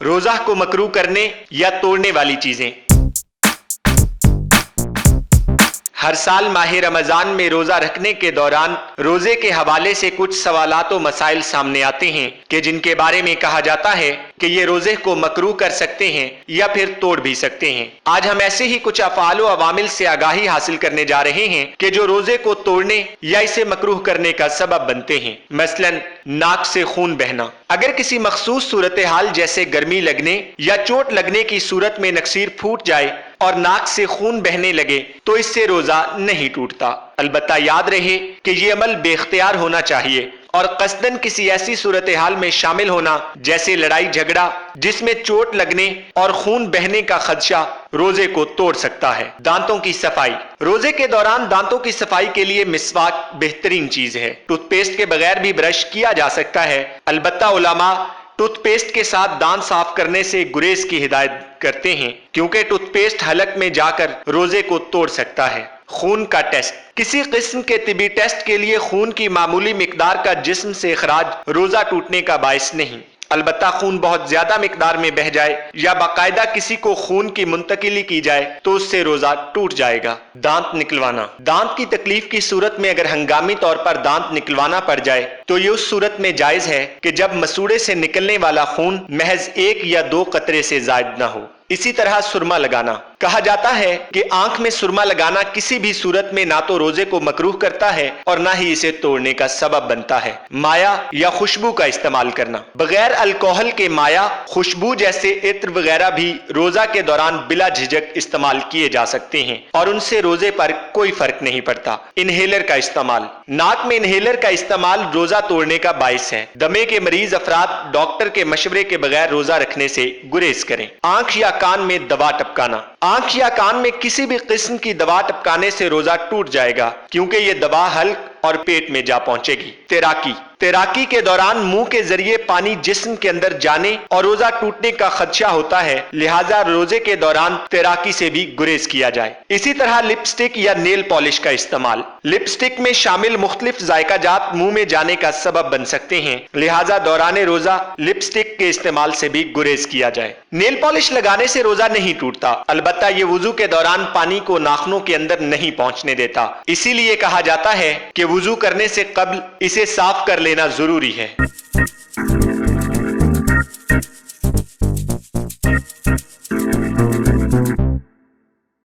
रोजा को मकरूह करने या तोड़ने वाली चीजें। हर साल माह रमजान में रोजा रखने के दौरान रोजे के हवाले से कुछ सवालात व मसाइल सामने आते हैं कि जिनके बारे में कहा जाता है कि ये रोजे को मकरूह कर सकते हैं या फिर तोड़ भी सकते हैं। आज हम ऐसे ही कुछ अफ़आल व अवामिल से आगाही हासिल करने जा रहे हैं कि जो रोजे को तोड़ने या इसे मकरूह करने का सबब बनते हैं। मसलन नाक से खून बहना। अगर किसी मखसूस सूरत हाल जैसे गर्मी लगने या चोट लगने की सूरत में नक्सीर फूट जाए और नाक से खून बहने लगे तो इससे रोजा नहीं टूटता। अलबत्ता याद रहे कि ये अमल बेख्तियार होना चाहिए और कस्दन किसी ऐसी सूरत हाल में शामिल होना जैसे लड़ाई झगड़ा जिसमें चोट लगने और खून बहने का खदशा रोजे को तोड़ सकता है। दांतों की सफाई। रोजे के दौरान दांतों की सफाई के लिए मिसवाक बेहतरीन चीज है। टूथपेस्ट के बगैर भी ब्रश किया जा सकता है। अलबत्ता उलमा टूथपेस्ट के साथ दांत साफ करने से गुरेज की हिदायत करते हैं क्योंकि टूथपेस्ट हलक में जाकर रोजे को तोड़ सकता है। खून का टेस्ट। किसी किस्म के तिबी टेस्ट के लिए खून की मामूली मिकदार का जिस्म से इखराज रोजा टूटने का बायस नहीं। अलबत्ता खून बहुत ज्यादा मिकदार में बह जाए या बाकायदा किसी को खून की मुंतकिली की जाए तो उससे रोजा टूट जाएगा। दांत निकलवाना। दांत की तकलीफ की सूरत में अगर हंगामी तौर पर दांत निकलवाना पड़ जाए तो ये उस सूरत में जायज है कि जब मसूड़े से निकलने वाला खून महज 1 या 2 कतरे से जायद न हो। इसी तरह सुरमा लगाना। कहा जाता है कि आंख में सुरमा लगाना किसी भी सूरत में ना तो रोजे को मकरूह करता है और ना ही इसे तोड़ने का सबब बनता है। माया या खुशबू का इस्तेमाल करना। बगैर अल्कोहल के माया, खुशबू जैसे इत्र वगैरह भी रोजा के दौरान बिला झिझक इस्तेमाल किए जा सकते हैं और उनसे रोजे पर कोई फर्क नहीं पड़ता। इनहेलर का इस्तेमाल। नाक में इनहेलर का इस्तेमाल रोजा तोड़ने का बायस है। दमे के मरीज अफराद डॉक्टर के मशवरे के बगैर रोजा रखने से गुरेज करें। आंख या कान में दवा टपकाना। आंख या कान में किसी भी किस्म की दवा टपकाने से रोजा टूट जाएगा क्योंकि यह दवा हल्क और पेट में जा पहुंचेगी। तैराकी। तैराकी के दौरान मुंह के जरिए पानी जिस्म के अंदर जाने और रोजा टूटने का खदशा होता है, लिहाजा रोजे के दौरान तैराकी से भी गुरेज किया जाए। इसी तरह लिपस्टिक या नेल पॉलिश का इस्तेमाल। लिपस्टिक में शामिल मुख्तलिफ जायका जात मुंह में जाने का सबब बन सकते हैं, लिहाजा दौरान रोजा लिपस्टिक के इस्तेमाल से भी गुरेज किया जाए। नेल पॉलिश लगाने से रोजा नहीं टूटता, अलबत्ता ये वुजू के दौरान पानी को नाखूनों के अंदर नहीं पहुंचने देता। इसीलिए कहा जाता है कि वुजू करने से कब्ल इसे साफ कर लेना जरूरी है।